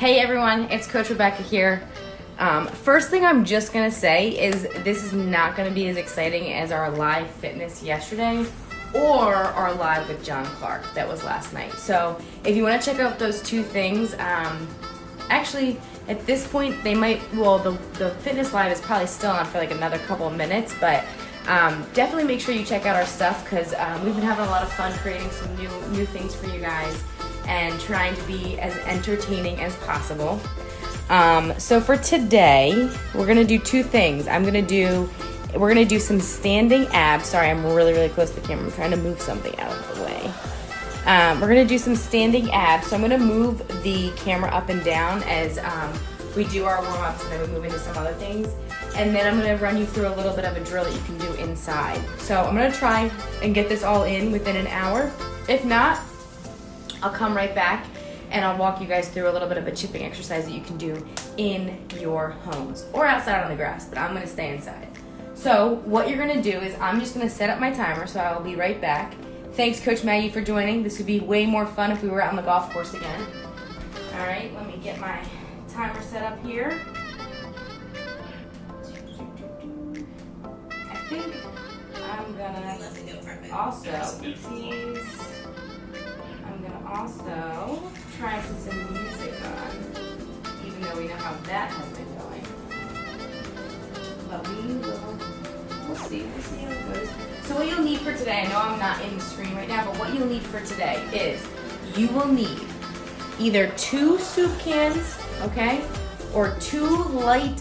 Hey everyone, it's Coach Rebecca here. First thing I'm just gonna say is this is not gonna be as exciting as our live fitness yesterday or our live with John Clark that was last night. So if you wanna check out those two things, actually at this point they might, well the fitness live is probably still on for like another couple of minutes, but definitely make sure you check out our stuff because we've been having a lot of fun creating some new things for you guys and trying to be as entertaining as possible. So for today, we're gonna do two things. We're gonna do some standing abs. Sorry, I'm really close to the camera. I'm trying to move something out of the way. We're gonna do some standing abs. So I'm gonna move the camera up and down as we do our warm-ups and then we move into some other things. And then I'm gonna run you through a little bit of a drill that you can do inside. So I'm gonna try and get this all in within an hour. If not, I'll come right back and I'll walk you guys through a little bit of a chipping exercise that you can do in your homes or outside on the grass, but I'm gonna stay inside. So what you're gonna do is I'm just gonna set up my timer, so I'll be right back. Thanks Coach Maggie for joining. This would be way more fun if we were out on the golf course again. All right, let me get my timer set up here. I think I'm gonna also try and put some music on, even though we know how that has been going. But we'll see how it goes. So what you'll need for today, I know I'm not in the screen right now, but what you'll need for today is you will need either 2 soup cans, okay, or 2 light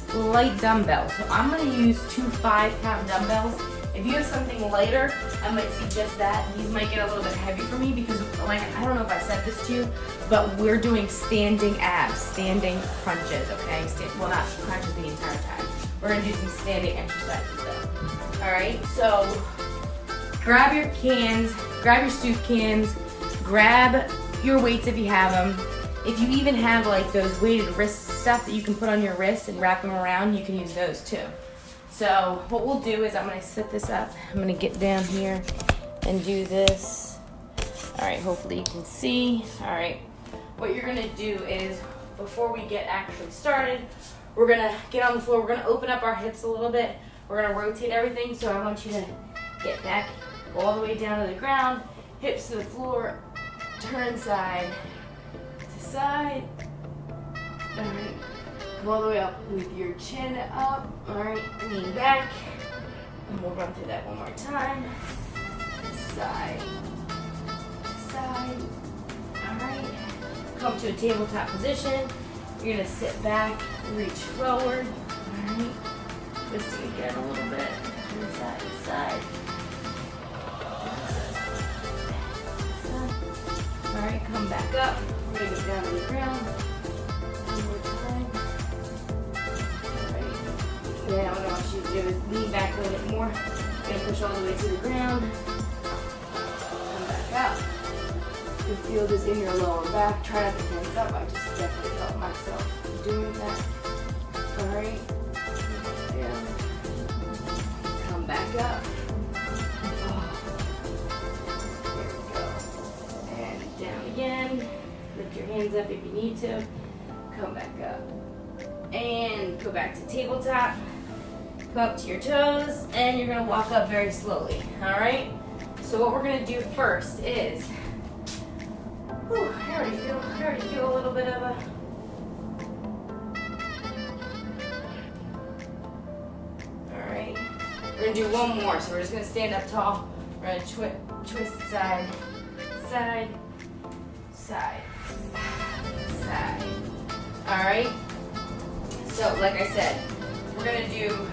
dumbbells. So I'm gonna use 2 5-pound dumbbells. If you have something lighter, I might suggest that. These might get a little bit heavy for me because, like, I don't know if I said this to you, but we're doing standing abs, standing crunches, okay? Well, not crunches the entire time. We're gonna do some standing exercises though. All right, so grab your cans, grab your soup cans, grab your weights if you have them. If you even have like those weighted wrist stuff that you can put on your wrist and wrap them around, you can use those too. So what we'll do is I'm gonna set this up. I'm gonna get down here and do this. All right, hopefully you can see. All right, what you're gonna do is before we get actually started, we're gonna get on the floor. We're gonna open up our hips a little bit. We're gonna rotate everything. So I want you to get back, go all the way down to the ground, hips to the floor, turn side to side. All right. Come all the way up with your chin up. All right, lean back. And we'll run through that one more time. Side to side. All right. Come to a tabletop position. You're gonna sit back, reach forward. All right. Twisting again a little bit. From side to side. All right, come back up. We're gonna get down to the ground. Then what I want you to do is lean back a little bit more. You're gonna push all the way to the ground. Come back up. You feel this in your lower back. Try not to tense up. I just definitely felt myself doing that. All right. Down. Come back up. There we go. And down again. Lift your hands up if you need to. Come back up. And go back to tabletop. Come up to your toes, and you're gonna walk up very slowly, all right? So what we're gonna do first is, I already feel a little bit of a, all right. We're gonna do one more, so we're just gonna stand up tall. We're gonna twist side, side, side, side, all right? So like I said, we're gonna do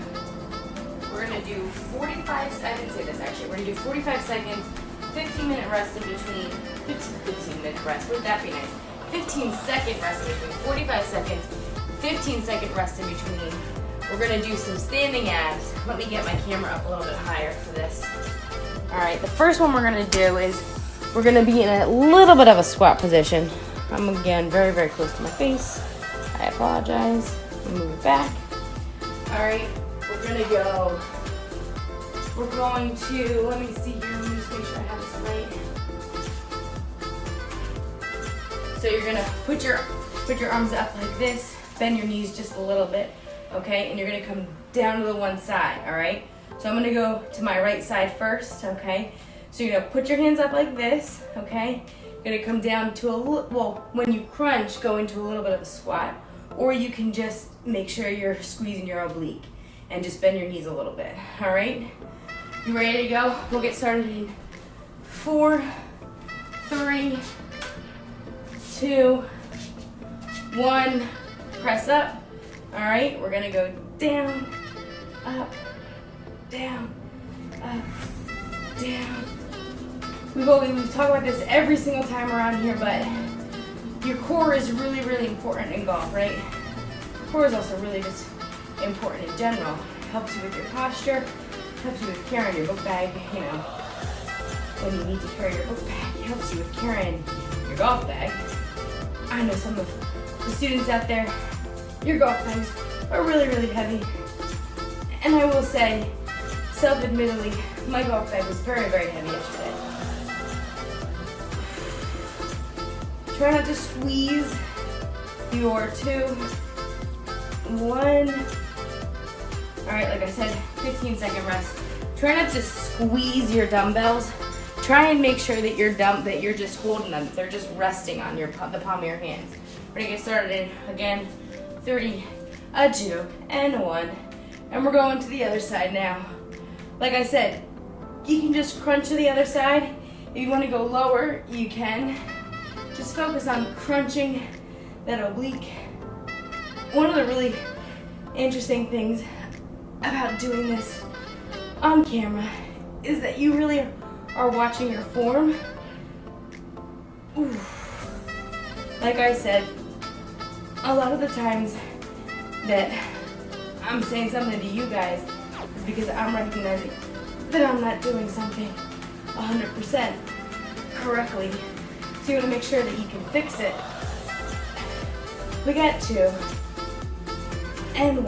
45 seconds, say this actually, we're gonna do 45 seconds, 15-minute rest in between, 15-minute rest, wouldn't that be nice? 15-second rest in between, 45 seconds, 15-second rest in between. We're gonna do some standing abs. Let me get my camera up a little bit higher for this. All right, the first one we're gonna do is, we're gonna be in a little bit of a squat position. I'm again very close to my face. I apologize. Move it back. All right, we're going to, let me see here, let me just make sure I have this right. So you're gonna put your put your arms up like this, bend your knees just a little bit, okay? And you're gonna come down to the one side, all right? So I'm gonna go to my right side first, okay? So you're gonna put your hands up like this, okay? You're gonna come down to a little, well, when you crunch, go into a little bit of a squat, or you can just make sure you're squeezing your oblique and just bend your knees a little bit, all right? You ready to go? We'll get started in 4, 3, 2, 1. Press up. All right, we're gonna go down, up, down, up, down. We talk about this every single time around here, but your core is really, really important in golf, right? Core is also really just important in general. Helps you with your posture, helps you with carrying your book bag, you know, when you need to carry your book bag. It helps you with carrying your golf bag. I know some of the students out there, your golf bags are really, really heavy. And I will say, self-admittedly, my golf bag was very, very heavy yesterday. Try not to squeeze your 2, 1. All right, like I said, 15-second rest. Try not to squeeze your dumbbells. Try and make sure that you're just holding them. They're just resting on the palm of your hands. We're gonna get started in, again, 3, 2, and 1. And we're going to the other side now. Like I said, you can just crunch to the other side. If you wanna go lower, you can. Just focus on crunching that oblique. One of the really interesting things about doing this on camera is that you really are watching your form. Ooh. Like I said, a lot of the times that I'm saying something to you guys is because I'm recognizing that I'm not doing something 100% correctly. So you want to make sure that you can fix it. We got 2 and 1.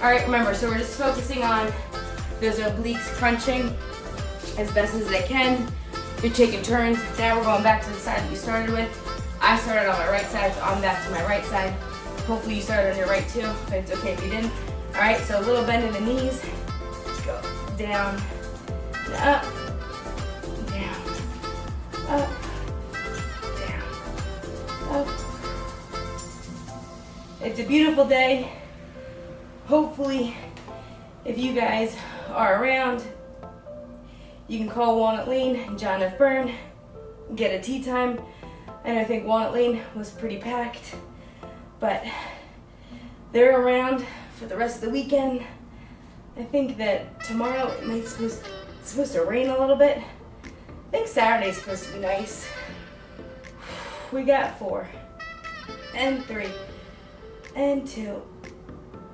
All right, remember, so we're just focusing on those obliques crunching as best as they can. You're taking turns. Now we're going back to the side that you started with. I started on my right side, so I'm back to my right side. Hopefully you started on your right too, but it's okay if you didn't. All right, so a little bend in the knees. Go down, up, down, up, down, up. It's a beautiful day. Hopefully, if you guys are around, you can call Walnut Lane and John F. Byrne, get a tea time. And I think Walnut Lane was pretty packed, but they're around for the rest of the weekend. I think that tomorrow it might supposed to rain a little bit. I think Saturday's supposed to be nice. We got 4 and 3 and 2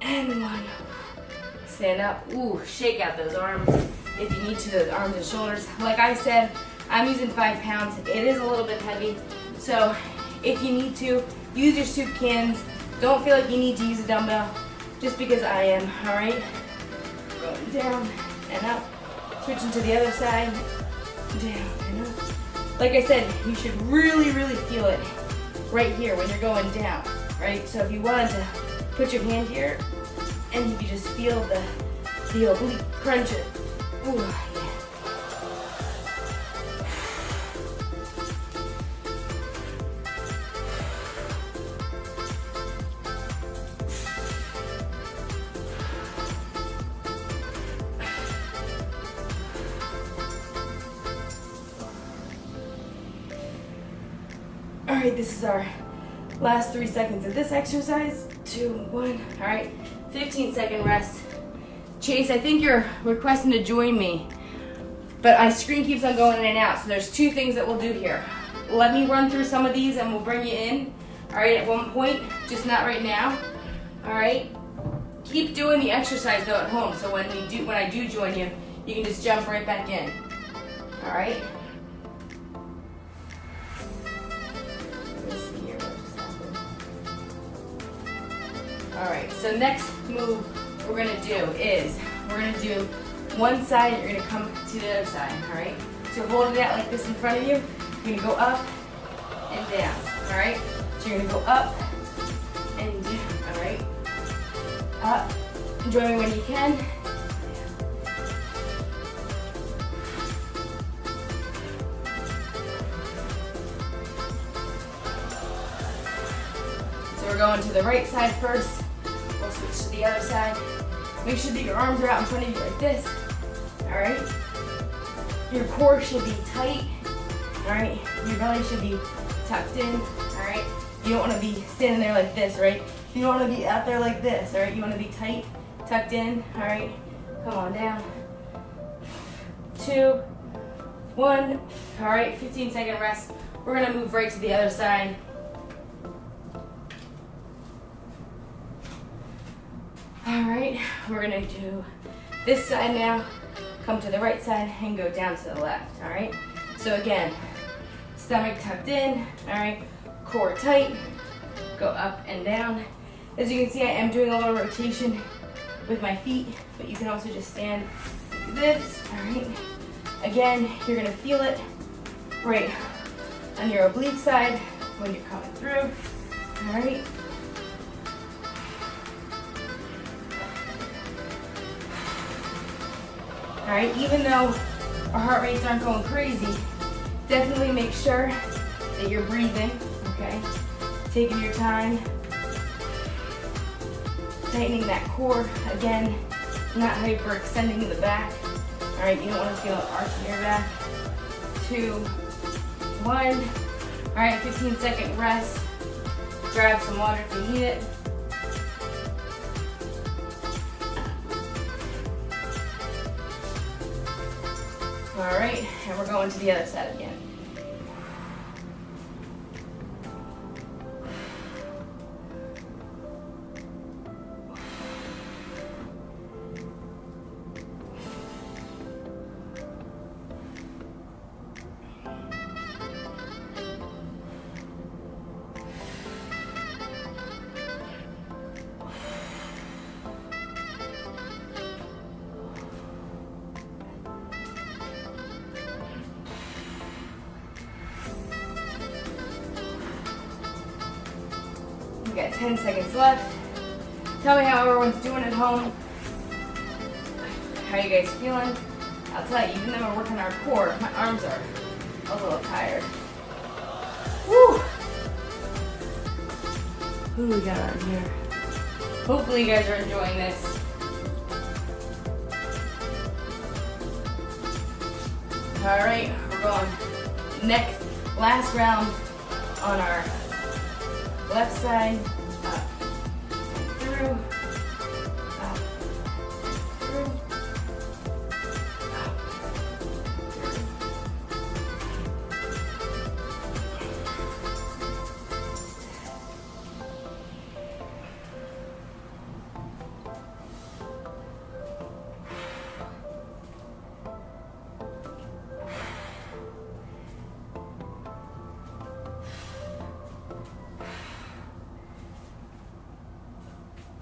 and 1. Stand up. Ooh, shake out those arms if you need to, those arms and shoulders. Like I said, I'm using 5 pounds. It is a little bit heavy. So if you need to, use your soup cans. Don't feel like you need to use a dumbbell, just because I am, all right? Going down and up. Switching to the other side. Down and up. Like I said, you should really, really feel it right here when you're going down, right? So if you wanted to put your hand here, and you can just feel the oblique crunch it. Ooh, yeah. All right, this is our last 3 seconds of this exercise. 2, 1, all right. 15-second rest. Chase, I think you're requesting to join me, but my screen keeps on going in and out, so there's 2 things that we'll do here. Let me run through some of these and we'll bring you in, all right, at one point, just not right now, all right? Keep doing the exercise though at home, so when I do join you, you can just jump right back in, all right? All right, so next move we're gonna do is, we're gonna do one side, you're gonna come to the other side, all right? So hold it out like this in front of you. You're gonna go up and down, all right? So you're gonna go up and down, all right? Up, join me when you can. So we're going to the right side first. We'll switch to the other side. Make sure that your arms are out in front of you like this, all right? Your core should be tight, all right? Your belly should be tucked in, all right? You don't want to be standing there like this, right? You don't want to be out there like this, all right? You want to be tight, tucked in, all right? Come on down. 2, 1, all right? 15-second rest. We're gonna move right to the other side. All right, we're gonna do this side now. Come to the right side and go down to the left, all right? So again, stomach tucked in, all right? Core tight, go up and down. As you can see, I am doing a little rotation with my feet, but you can also just stand like this, all right? Again, you're gonna feel it right on your oblique side when you're coming through, all right? All right, even though our heart rates aren't going crazy, definitely make sure that you're breathing, okay? Taking your time, tightening that core. Again, not hyperextending in the back. All right, you don't want to feel an arch in your back. 2, 1. All right, 15-second rest. Grab some water if you need it. All right, and we're going to the other side again. We got 10 seconds left. Tell me how everyone's doing at home. How you guys feeling? I'll tell you, even though we're working our core, my arms are a little tired. Woo! Who do we got on here? Hopefully you guys are enjoying this. All right, we're going last round on our left side, up, through, up, through, up,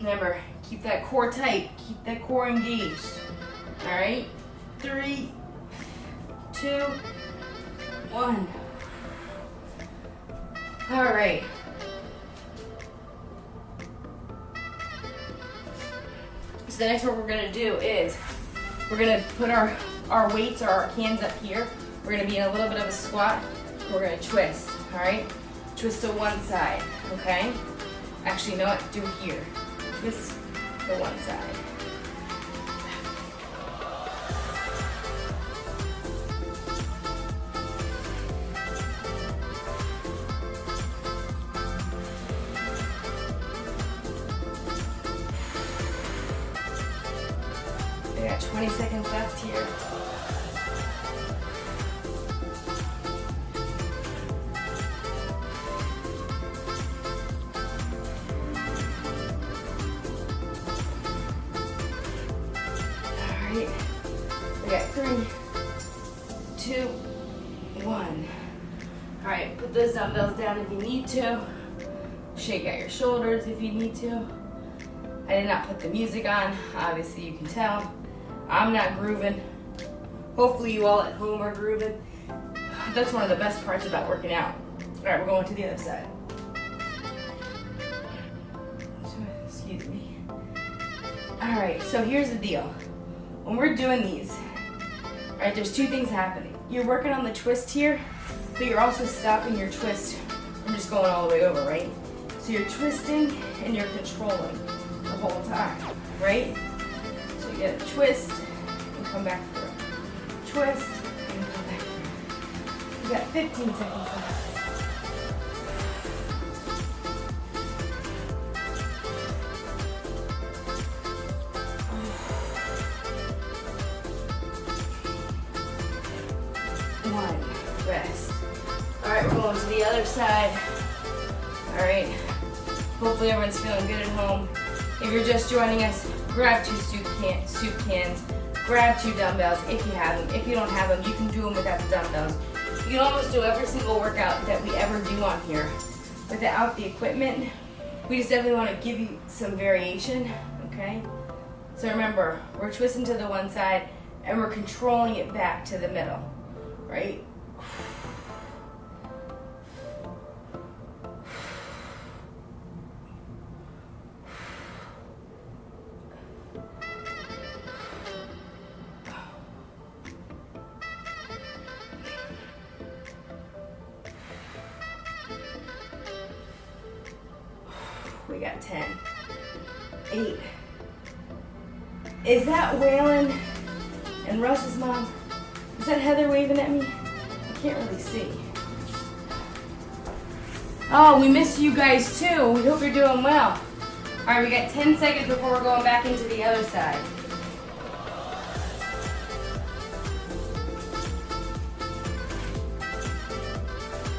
Remember, keep that core tight, keep that core engaged. All right, 3, 2, 1. All right. So the next one we're gonna do is, we're gonna put our weights or our hands up here. We're gonna be in a little bit of a squat. We're gonna twist, all right? Twist to one side, okay? Actually, you know what, do it here. Twist to one side. We got 20 seconds left here. We got 3, 2, 1. All right, put those dumbbells down if you need to. Shake out your shoulders if you need to. I did not put the music on. Obviously, you can tell. I'm not grooving. Hopefully, you all at home are grooving. That's one of the best parts about working out. All right, we're going to the other side. All right, so here's the deal. When we're doing these, right, there's two things happening. You're working on the twist here, but you're also stopping your twist from just going all the way over, right? So you're twisting and you're controlling the whole time, right? So you get a twist and come back through. Twist and come back through. You got 15 seconds left. One, rest. All right, we're going to the other side. All right, hopefully everyone's feeling good at home. If you're just joining us, grab 2 soup cans, grab 2 dumbbells if you have them. If you don't have them, you can do them without the dumbbells. You can almost do every single workout that we ever do on here without the equipment. We just definitely want to give you some variation, okay? So remember, we're twisting to the one side and we're controlling it back to the middle, right? We got 10, 8. Is that Waylon and Russ's mom? Is that Heather waving at me? I can't really see. Oh, we miss you guys too. We hope you're doing well. All right, we got 10 seconds before we're going back into the other side.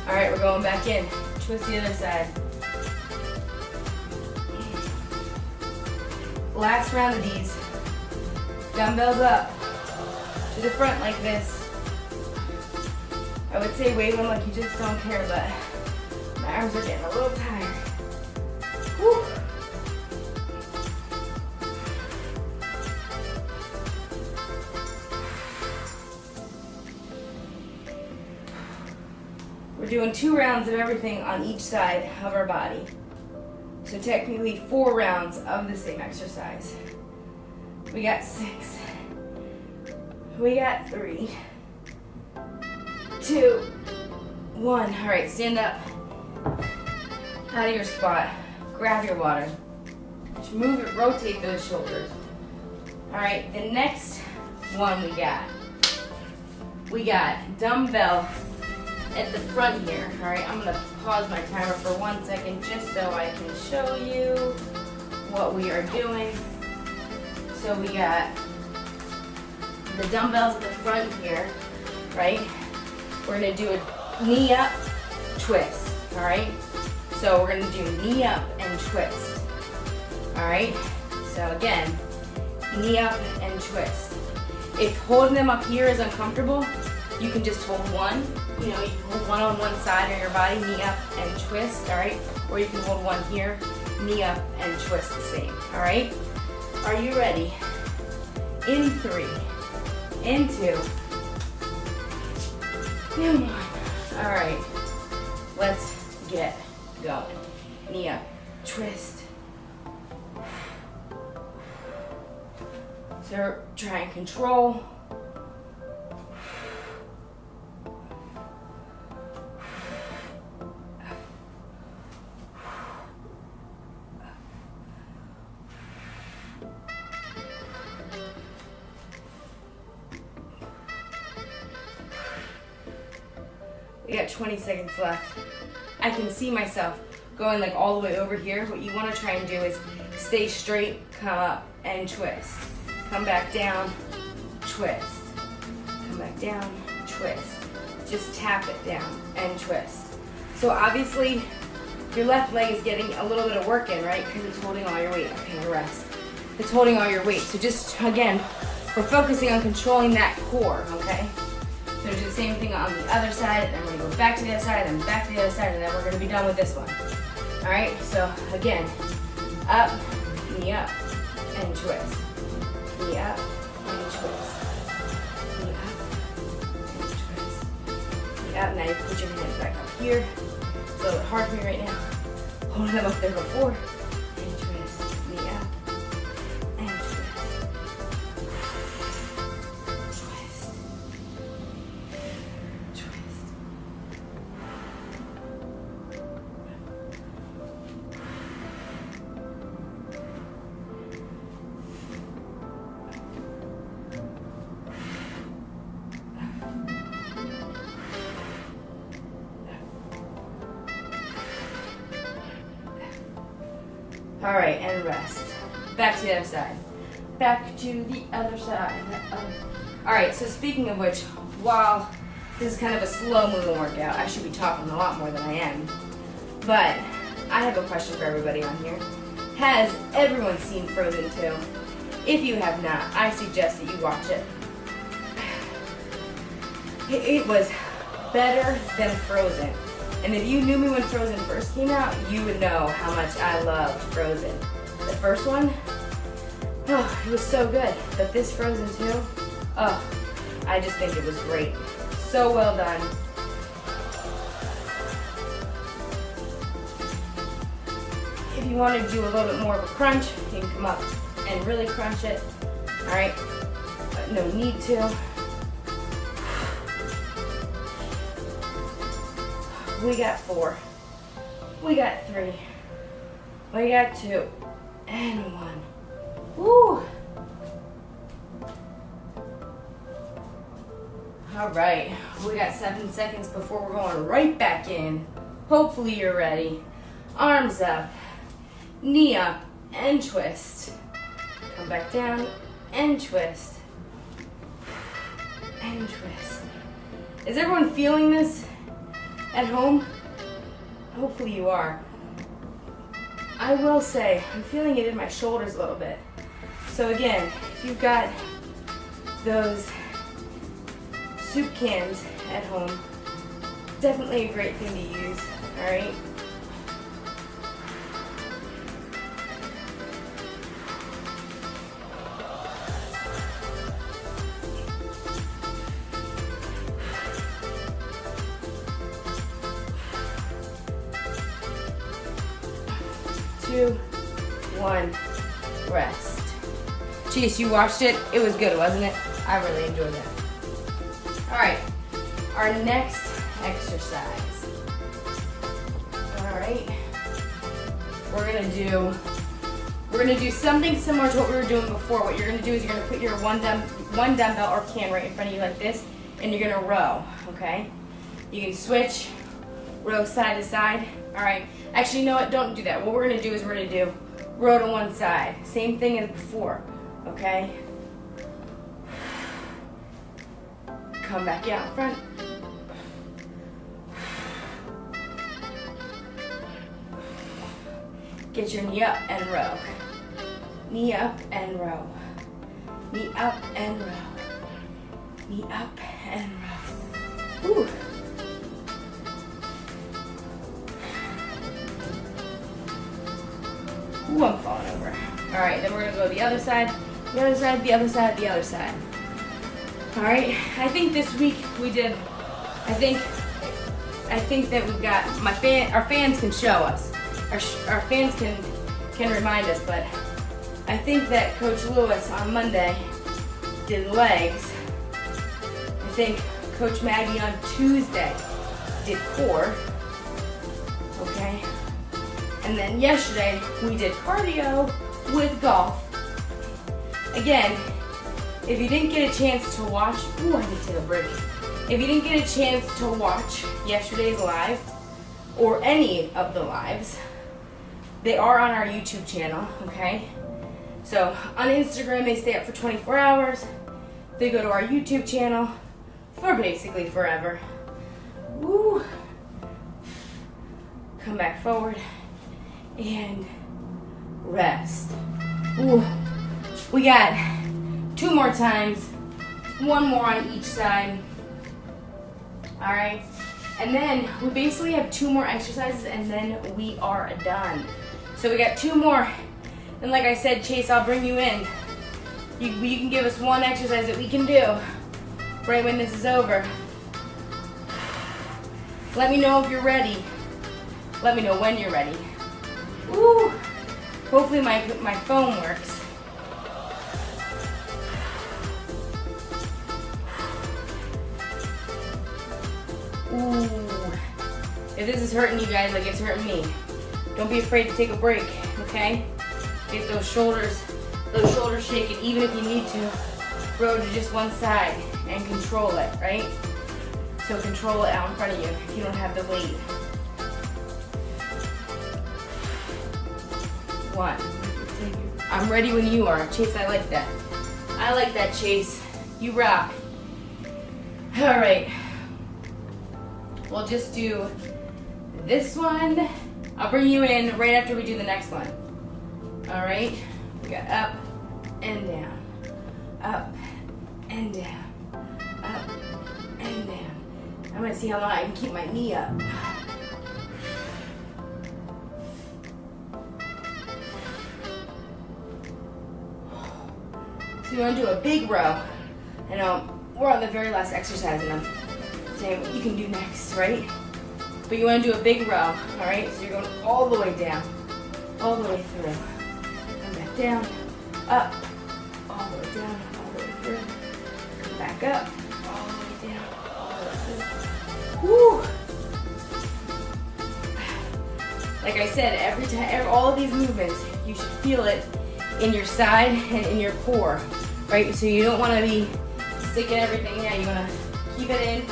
All right, we're going back in. Twist the other side. Last round of these. Dumbbells up to the front like this. I would say wave them like you just don't care, but my arms are getting a little tired. Whew. We're doing 2 rounds of everything on each side of our body. So technically 4 rounds of the same exercise. We got 6. We got 3, 2, 1. All right, stand up out of your squat. Grab your water. Just move it, rotate those shoulders. All right, the next one we got dumbbell at the front here. All right, I'm gonna pause my timer for 1 second just so I can show you what we are doing. So we got the dumbbells at the front here, right? We're gonna do a knee up, twist, all right? So we're gonna do knee up and twist, all right? So again, knee up and twist. If holding them up here is uncomfortable, you can just hold one. You know, you can hold one on one side of your body, knee up and twist, all right? Or you can hold one here, knee up and twist the same, all right? Are you ready? In 3, in 2, in 1. All right, let's get going. Knee up, twist. So try and control. We got 20 seconds left. I can see myself going like all the way over here. What you want to try and do is stay straight, come up and twist. Come back down, twist. Come back down, twist. Just tap it down and twist. So obviously your left leg is getting a little bit of work in, right? Because it's holding all your weight. Okay, rest. It's holding all your weight. So just, again, we're focusing on controlling that core, okay? So do the same thing on the other side, and then we're gonna go back to the other side, and then back to the other side, and then we're gonna be done with this one. All right, so again, up, knee up, and twist. Knee up, and twist. Knee up, and twist. Knee up, now you put your hands back up here. It's a little bit hard for me right now. Holding them up there before, and twist. Knee up, and twist. All right, and rest. Back to the other side. Back to the other side. All right, so speaking of which, while this is kind of a slow-moving workout, I should be talking a lot more than I am, but I have a question for everybody on here. Has everyone seen Frozen 2? If you have not, I suggest that you watch it. It was better than Frozen. And if you knew me when Frozen first came out, you would know how much I loved Frozen. The first one, oh, it was so good. But this Frozen 2, oh, I just think it was great. So well done. If you want to do a little bit more of a crunch, you can come up and really crunch it. All right, but no need to. We got 4, we got 3, we got 2, and 1. Woo! All right, we got 7 seconds before we're going right back in. Hopefully you're ready. Arms up, knee up, and twist. Come back down, and twist, and twist. Is everyone feeling this at home? Hopefully you are. I will say, I'm feeling it in my shoulders a little bit. So again, if you've got those soup cans at home, definitely a great thing to use, all right? Two, 1, rest. Jeez, you watched it? It was good, wasn't it? I really enjoyed it. All right, our next exercise. All right, we're gonna do something similar to what we were doing before. What you're gonna do is you're gonna put your one dumbbell or can right in front of you like this, and you're gonna row, okay? You can switch, row side to side. All right, actually, you know what? Don't do that. What we're gonna do is we're gonna do row to one side. Same thing as before, okay? Come back out in front. Get your knee up and row. Knee up and row. Knee up and row. Knee up and row. Woo. Ooh, I'm falling over. All right, then we're gonna go the other side, the other side, the other side, the other side. All right, I think this week we did, I think that we've got, our fans can show us. Our fans can remind us, but I think that Coach Lewis on Monday did legs. I think Coach Maggie on Tuesday did core, okay? And then yesterday, we did cardio with golf. Again, if you didn't get a chance to watch, ooh, I need to take a break. If you didn't get a chance to watch yesterday's live, or any of the lives, they are on our YouTube channel, okay? So on Instagram, they stay up for 24 hours. They go to our YouTube channel for basically forever. Woo. Come back forward. And rest. Ooh. We got 2 more times, 1 more on each side. All right, and then we basically have 2 more exercises, and then we are done. So we got 2 more, and like I said, Chase, I'll bring you in. You can give us 1 exercise that we can do right when this is over. Let me know if you're ready. Let me know when you're ready. Ooh, hopefully my phone works. Ooh, if this is hurting you guys like it's hurting me, don't be afraid to take a break, okay? Get those shoulders shaking, even if you need to. Row to just one side and control it, right? So control it out in front of you if you don't have the weight. 1, fun. I'm ready when you are. Chase, I like that. I like that, Chase. You rock. All right. We'll just do this one. I'll bring you in right after we do the next one. All right. We got up and down. Up and down. Up and down. I'm gonna see how long I can keep my knee up. So you want to do a big row. I know we're on the very last exercise and I'm saying what you can do next, right? But you want to do a big row, all right? So you're going all the way down, all the way through. Come back down, up, all the way down, all the way through. Come back up, all the way down, all the way through. Woo! Like I said, every time, all of these movements, you should feel it in your side and in your core, right? So you don't want to be sticking everything in. You want to keep it in.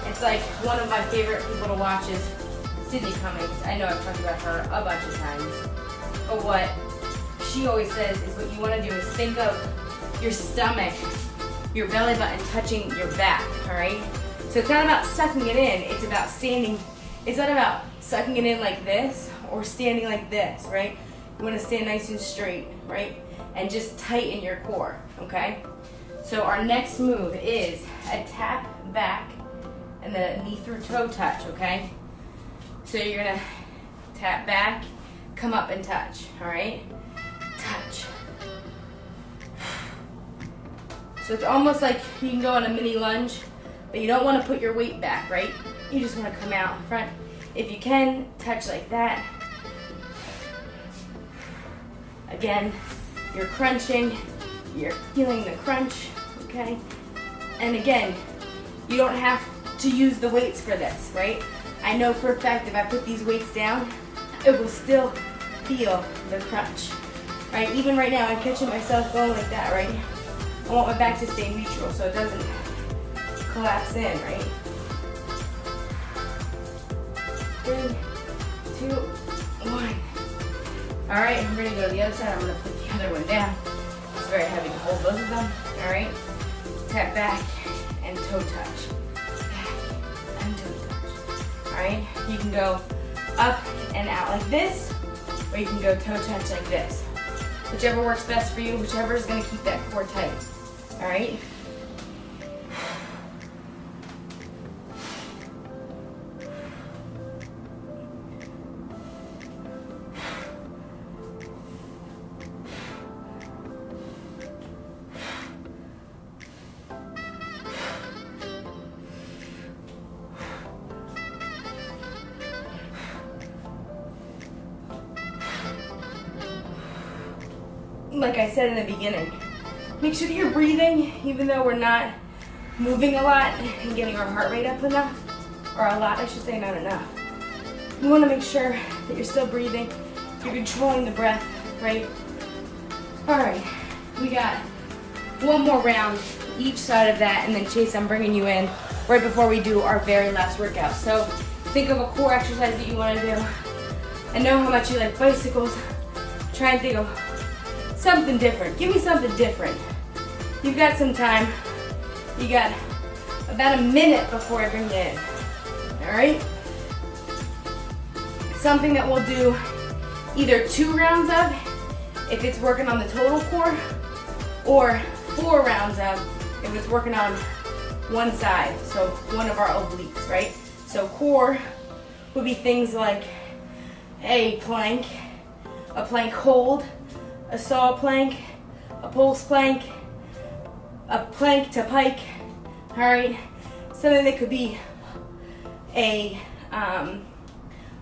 It's like one of my favorite people to watch is Sydney Cummings. I know I've talked about her a bunch of times. But what she always says is what you want to do is think of your stomach, your belly button touching your back, all right? So it's not about sucking it in. It's about standing. It's not about sucking it in like this or standing like this, right? You want to stand nice and straight, right? And just tighten your core, okay? So our next move is a tap back and then a knee through toe touch, okay? So you're gonna tap back, come up and touch, all right? Touch. So it's almost like you can go on a mini lunge, but you don't want to put your weight back, right? You just want to come out in front. If you can, touch like that. Again, you're crunching, you're feeling the crunch, okay? And again, you don't have to use the weights for this, right? I know for a fact if I put these weights down, it will still feel the crunch, right? Even right now, I'm catching myself going like that, right? I want my back to stay neutral so it doesn't collapse in, right? 3, 2, 1. All right, we're gonna go to the other side. I'm gonna put the other one down. It's very heavy to hold both of them. All right, tap back and toe touch. Back and toe touch. All right, you can go up and out like this, or you can go toe touch like this. Whichever works best for you, whichever is gonna keep that core tight. All right. Like I said in the beginning, make sure that you're breathing, even though we're not moving a lot and getting our heart rate up enough, or a lot, I should say, not enough. You want to make sure that you're still breathing, you're controlling the breath, right? All right, we got one more round each side of that, and then Chase, I'm bringing you in right before we do our very last workout. So think of a core exercise that you want to do. I know how much you like bicycles. Try and think of something different. Give me something different. You've got some time. You got about a minute before I bring you in. All right? Something that we'll do either 2 rounds of if it's working on the total core, or 4 rounds of if it's working on one side, so one of our obliques, right? So core would be things like a plank hold, a saw plank, a pulse plank, a plank to pike, all right? Something that could be a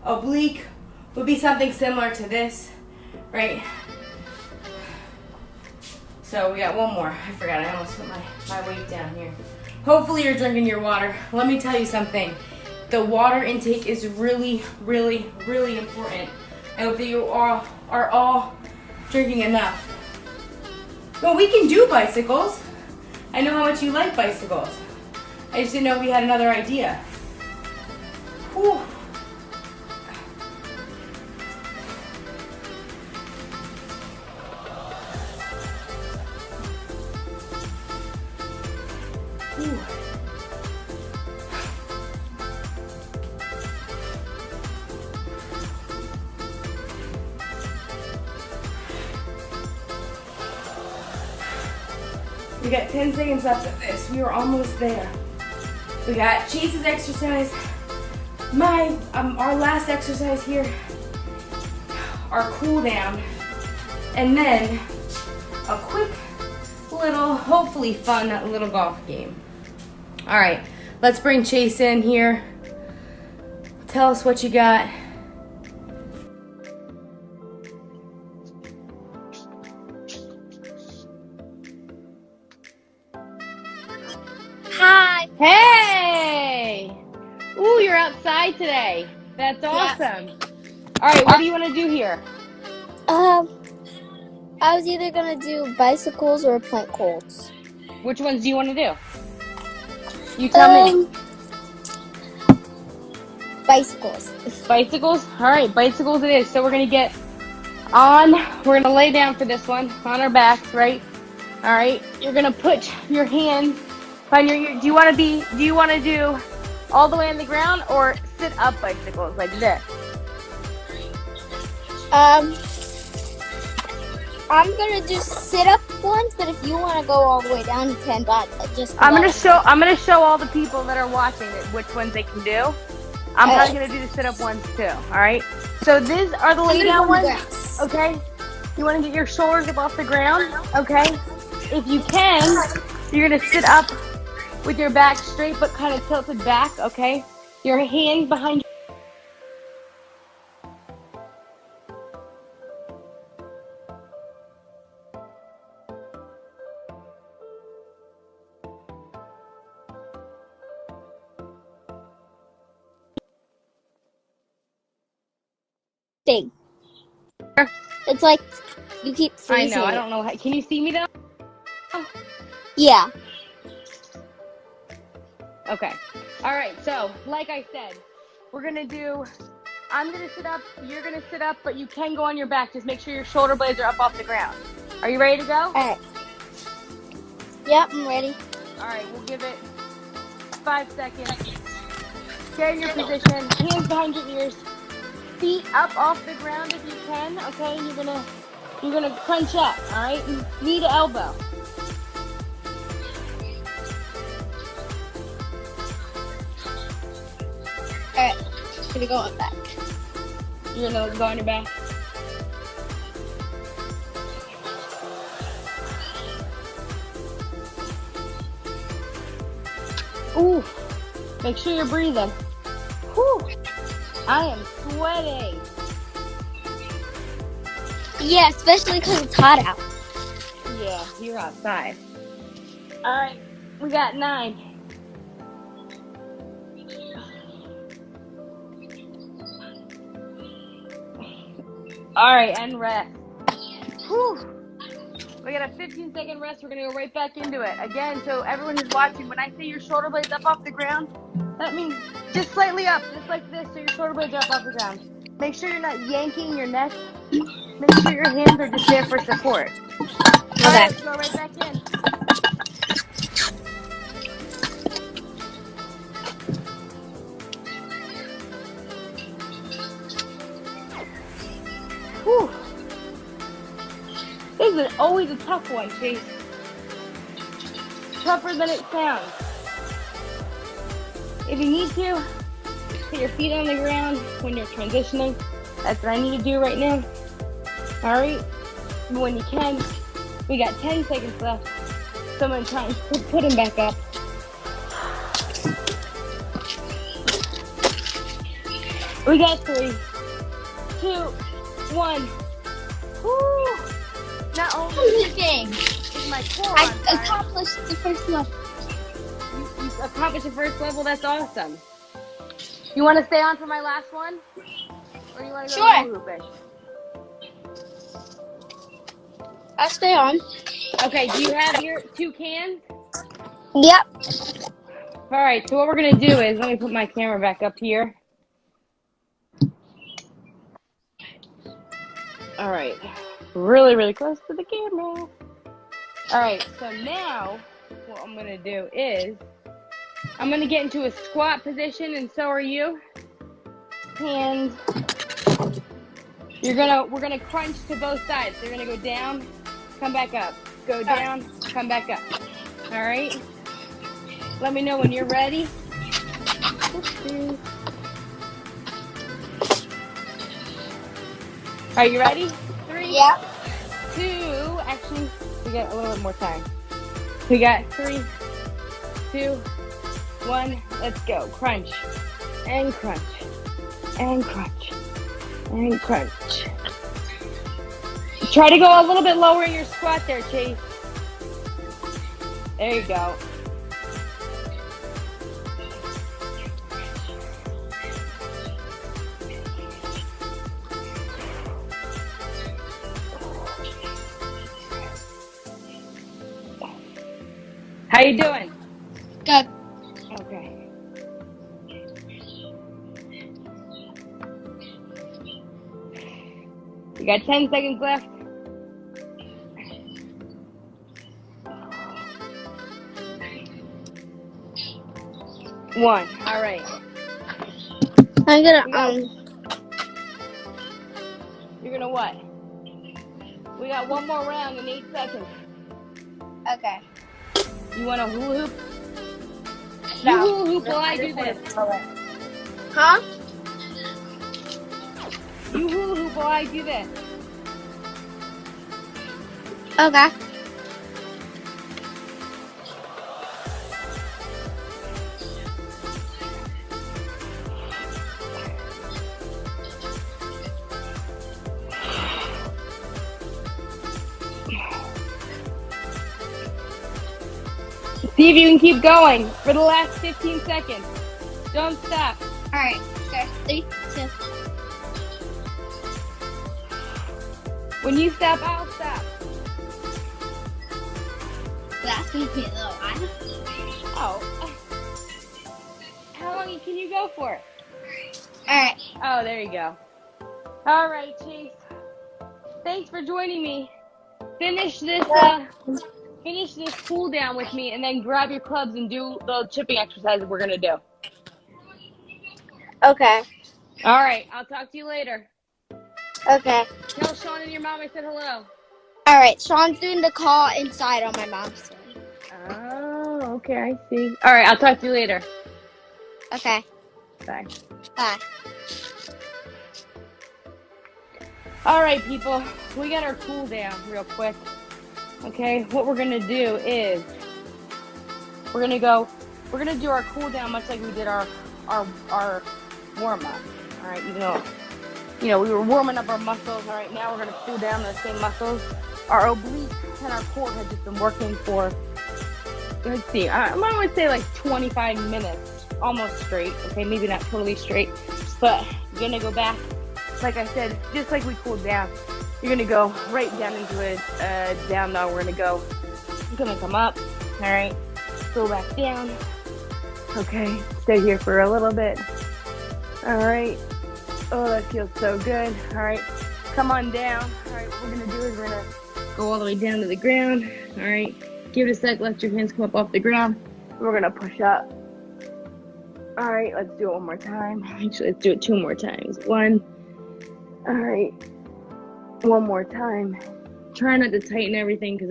oblique would be something similar to this, right? So we got one more. I forgot, I almost put my weight down here. Hopefully you're drinking your water. Let me tell you something. The water intake is really, really, really important. I hope that you are all drinking enough. Well, we can do bicycles. I know how much you like bicycles. I just didn't know we had another idea. Whew. We got 10 seconds left of this. We are almost there. We got Chase's exercise, our last exercise here, our cool down, and then a quick little, hopefully fun, little golf game. All right, let's bring Chase in here. Tell us what you got. Hi. Hey! Ooh, you're outside today. That's awesome. Yeah. All right, what do you want to do here? I was either gonna do bicycles or plank holds. Which ones do you want to do? You tell me. Bicycles. Bicycles? All right, bicycles it is. So we're going to get on, we're going to lay down for this one on our backs, right? All right, you're going to put your hand on do you want to do all the way on the ground or sit up bicycles like this? I'm gonna do sit up ones, but if you want to go all the way down, you can. But I'm gonna show all the people that are watching which ones they can do. I'm probably gonna do the sit up ones too. All right. So these are the lay down ones. Okay. You want to get your shoulders up off the ground. Okay. If you can, you're gonna sit up with your back straight but kind of tilted back. Okay. Your hands behind. Thing. It's like you keep freezing. I know. I don't know. Can you see me though? Yeah. Okay. All right. So, like I said, I'm gonna sit up. You're gonna sit up, but you can go on your back. Just make sure your shoulder blades are up off the ground. Are you ready to go? All right. Yep, I'm ready. All right. We'll give it 5 seconds. Get in your position. Hands behind your ears. Feet up off the ground if you can, okay? You're gonna crunch up, all right? Knee to elbow. All right, gonna go on back. You're gonna go on your back. Ooh, make sure you're breathing. Whew. I am sweating. Yeah, especially because it's hot out. Yeah, you're outside. All right, we got 9. All right, and rest. Whew. We got a 15-second rest. We're going to go right back into it. Again, so everyone who's watching, when I say your shoulder blades up off the ground, that means just slightly up, just like this, so your shoulder blades are up off the ground. Make sure you're not yanking your neck. Make sure your hands are just there for support. Okay. All right, let's go right back in. Whew. This is always a tough one, Chase. Tougher than it sounds. If you need to, put your feet on the ground when you're transitioning. That's what I need to do right now. All right? When you can. We got 10 seconds left. So I'm going to try and put him back up. We got 3, 2, 1. Woo! Not only is my core I on fire, accomplished the first level. you accomplished the first level. That's awesome. You want to stay on for my last one? Or you want to go Sure. hooping? I'll stay on. Okay, do you have your 2 cans? Yep. All right, so what we're going to do is, let me put my camera back up here. All right, really, really close to the camera. All right, so now what I'm going to do is, I'm going to get into a squat position, and so are you. Hands. We're going to crunch to both sides. So you're going to go down, come back up. Go down, come back up. All right. Let me know when you're ready. Are you ready? 3, Yep. 2. Actually, we got a little bit more time. We got 3, 2, 1. Let's go. Crunch and crunch and crunch and crunch. Try to go a little bit lower in your squat there, Chase. There you go. How you doing? Good. Okay. You got 10 seconds left. 1. All right. I'm gonna You're gonna what? We got one more round in 8 seconds. Okay. You want a hula hoop? No. You hula hoop while I do this. Huh? You hula hoop while I do this. Okay. See if you can keep going for the last 15 seconds. Don't stop. All right. So 3, 2. When you stop, I'll stop. That's gonna be a little while. Oh. How long can you go for? All right. Oh, there you go. All right, Chase. Thanks for joining me. Finish this cool down with me, and then grab your clubs and do the chipping exercises we're gonna do. Okay. All right. I'll talk to you later. Okay. Tell Sean and your mom I said hello. All right. Sean's doing the call inside on my mom's phone. Oh, okay. I see. All right. I'll talk to you later. Okay. Bye. Bye. All right, people. We got our cool down real quick. Okay. What we're gonna do is we're gonna do our cool down much like we did our warm up. All right. Even though we were warming up our muscles. All right. Now we're gonna cool down those same muscles. Our obliques and our core have just been working for. Let's see. I'm gonna say like 25 minutes, almost straight. Okay, maybe not totally straight, but you're gonna go back. Like I said, just like we cooled down, you're gonna go right down into a down dog. We're gonna come up. All right, go back down. Okay, stay here for a little bit. All right. Oh, that feels so good. All right, come on down. All right, what we're gonna do is we're gonna go all the way down to the ground. All right, give it a sec. Let your hands come up off the ground. We're gonna push up. All right, let's do it one more time. Actually, let's do it 2 more times. 1. All right, 1 more time. Try not to tighten everything because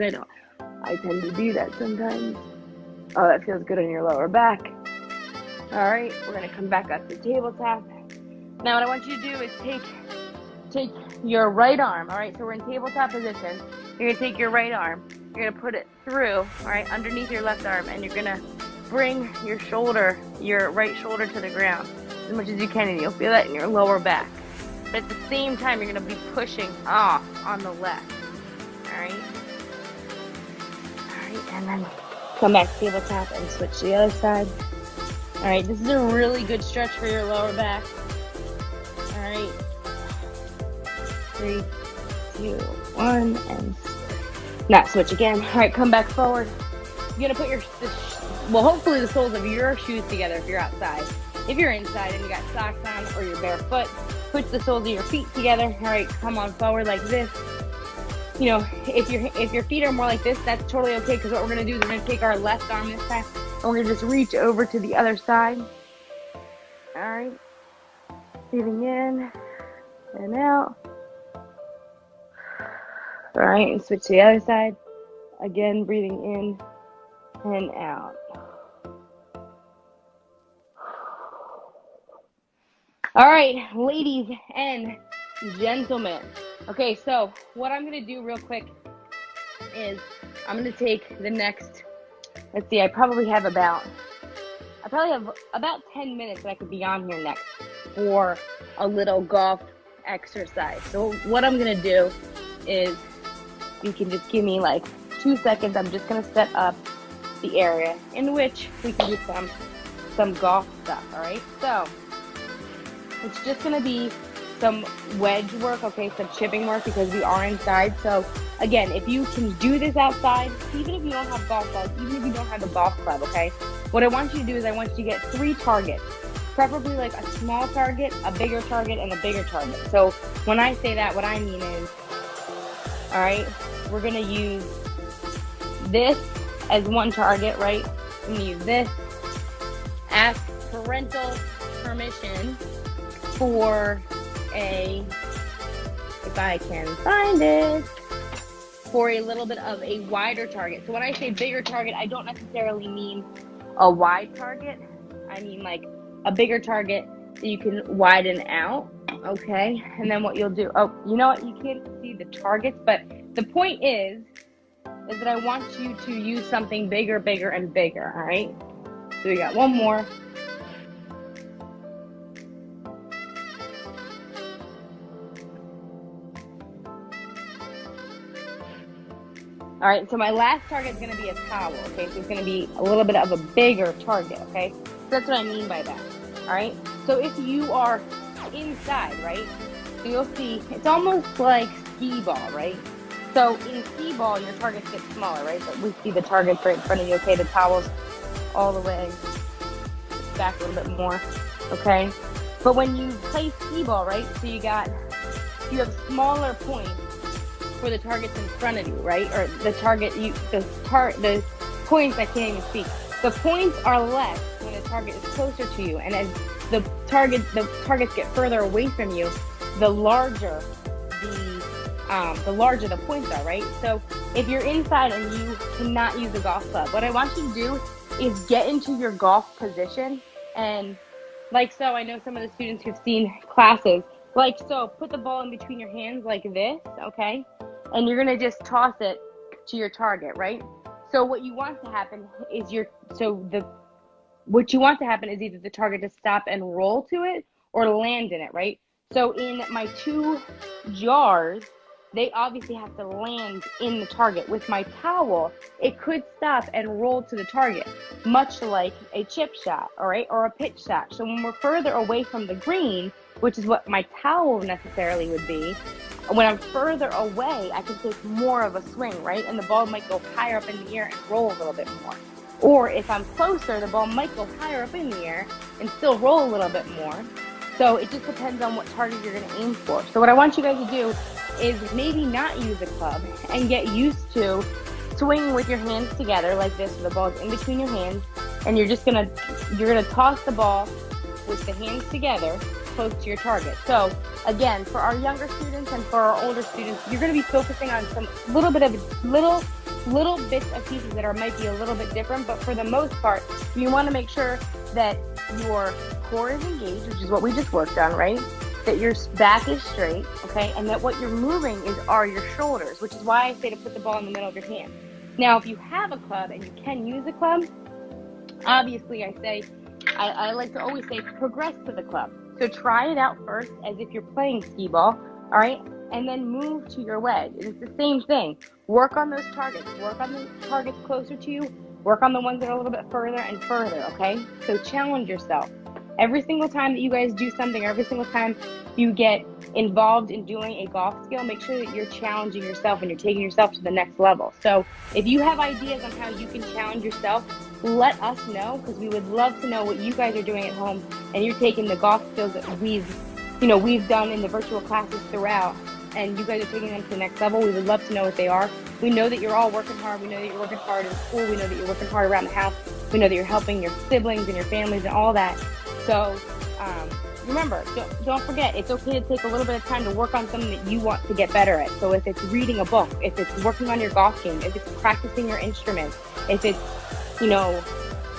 I tend to do that sometimes. Oh, that feels good on your lower back. All right, we're gonna come back up to tabletop. Now what I want you to do is take your right arm. All right, so we're in tabletop position. You're gonna take your right arm. You're gonna put it through, all right, underneath your left arm, and you're gonna bring your right shoulder to the ground as much as you can, and you'll feel that in your lower back. But at the same time, you're gonna be pushing off on the left. All right, and then come back to tabletop and switch to the other side. All right, this is a really good stretch for your lower back. All right, 3, 2, 1, and now switch again. All right, come back forward. You're gonna put hopefully the soles of your shoes together if you're outside. If you're inside and you got socks on or you're barefoot, put the soles of your feet together. All right, come on forward like this. If your feet are more like this, that's totally okay, because what we're gonna do is we're gonna take our left arm this time and we're gonna just reach over to the other side. All right, breathing in and out. All right, and switch to the other side. Again, breathing in and out. All right, ladies and gentlemen. Okay, so what I'm going to do real quick is I'm going to take the next, let's see, I probably have about 10 minutes that I could be on here next for a little golf exercise. So what I'm going to do is, you can just give me like 2 seconds. I'm just going to set up the area in which we can do some golf stuff, all right? So it's just going to be some wedge work, okay, some chipping work because we are inside. So again, if you can do this outside, even if you don't have golf balls, even if you don't have a golf club, okay, what I want you to do is I want you to get 3 targets, preferably like a small target, a bigger target, and a bigger target. So when I say that, what I mean is, all right, we're going to use this as one target, right? I'm going to use this, ask parental permission for if I can find it, for a little bit of a wider target. So when I say bigger target, I don't necessarily mean a wide target. I mean like a bigger target that you can widen out, okay? And then what you'll do, oh, you know what? You can't see the targets, but the point is that I want you to use something bigger, and bigger, all right? So we got one more. All right, so my last target is going to be a towel, okay? So it's going to be a little bit of a bigger target, okay? So that's what I mean by that, all right? So if you are inside, right, so you'll see it's almost like skee ball, right? So in skee ball, your targets get smaller, right? But we see the targets right in front of you, okay? The towel's all the way back a little bit more, okay? But when you play skee ball, right, so you have smaller points for the targets in front of you, right? Or the points, I can't even speak. The points are less when the target is closer to you, and as the targets get further away from you, the larger the points are, right? So if you're inside and you cannot use a golf club, what I want you to do is get into your golf position, and like so, I know some of the students who've seen classes, like so, put the ball in between your hands like this, okay? And you're going to just toss it to your target, right? So what you want to happen is either the target to stop and roll to it or land in it, right? So in my 2 jars, they obviously have to land in the target. With my towel, it could stop and roll to the target, much like a chip shot, all right, or a pitch shot. So when we're further away from the green, which is what my towel necessarily would be, when I'm further away, I can take more of a swing, right? And the ball might go higher up in the air and roll a little bit more. Or if I'm closer, the ball might go higher up in the air and still roll a little bit more. So it just depends on what target you're going to aim for. So what I want you guys to do is maybe not use a club and get used to swinging with your hands together like this, so the ball's in between your hands, and you're gonna toss the ball with the hands together close to your target. So again, for our younger students and for our older students, you're going to be focusing on some little bits of pieces that might be a little bit different, but for the most part, you want to make sure that your core is engaged, which is what we just worked on, right? That your back is straight, okay? And that what you're moving are your shoulders, which is why I say to put the ball in the middle of your hand. Now, if you have a club and you can use a club, obviously I like to always say progress to the club. So try it out first as if you're playing skee ball, all right? And then move to your wedge. It's the same thing. Work on those targets. Work on the targets closer to you. Work on the ones that are a little bit further and further, okay? So challenge yourself. Every single time that you guys do something, every single time you get involved in doing a golf skill, make sure that you're challenging yourself and you're taking yourself to the next level. So if you have ideas on how you can challenge yourself, let us know, because we would love to know what you guys are doing at home, and you're taking the golf skills that we've done in the virtual classes throughout, and you guys are taking them to the next level. We would love to know what they are. We know that you're all working hard. We know that you're working hard in school. We know that you're working hard around the house. We know that you're helping your siblings and your families and all that. So remember, don't forget, it's okay to take a little bit of time to work on something that you want to get better at. So if it's reading a book, if it's working on your golf game, if it's practicing your instrument, if it's you know,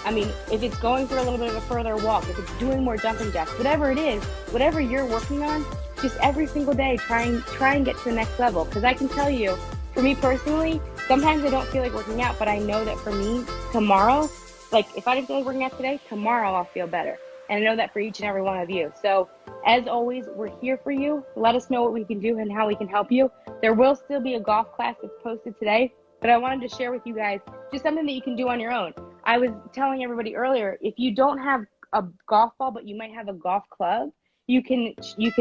I mean, if it's going for a little bit of a further walk, if it's doing more jumping jacks, whatever it is, whatever you're working on, just every single day try and get to the next level. Because I can tell you, for me personally, sometimes I don't feel like working out, but I know that for me, tomorrow, like if I didn't feel like working out today, tomorrow I'll feel better. And I know that for each and every one of you. So as always, we're here for you. Let us know what we can do and how we can help you. There will still be a golf class that's posted today, but I wanted to share with you guys just something that you can do on your own. I was telling everybody earlier, if you don't have a golf ball, but you might have a golf club, you can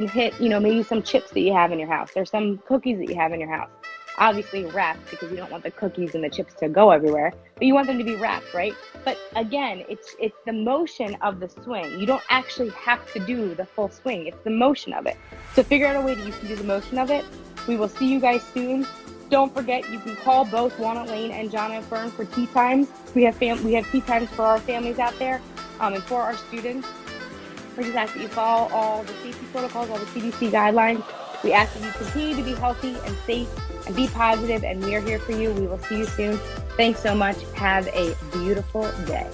hit, maybe some chips that you have in your house or some cookies that you have in your house. Obviously wrapped, because you don't want the cookies and the chips to go everywhere, but you want them to be wrapped, right? But again, it's the motion of the swing. You don't actually have to do the full swing. It's the motion of it. So figure out a way that you can do the motion of it. We will see you guys soon. Don't forget, you can call both Walnut Lane and John and Fern for tea times. We have tea times for our families out there, and for our students. We just ask that you follow all the safety protocols, all the CDC guidelines. We ask that you continue to be healthy and safe and be positive, and we are here for you. We will see you soon. Thanks so much. Have a beautiful day.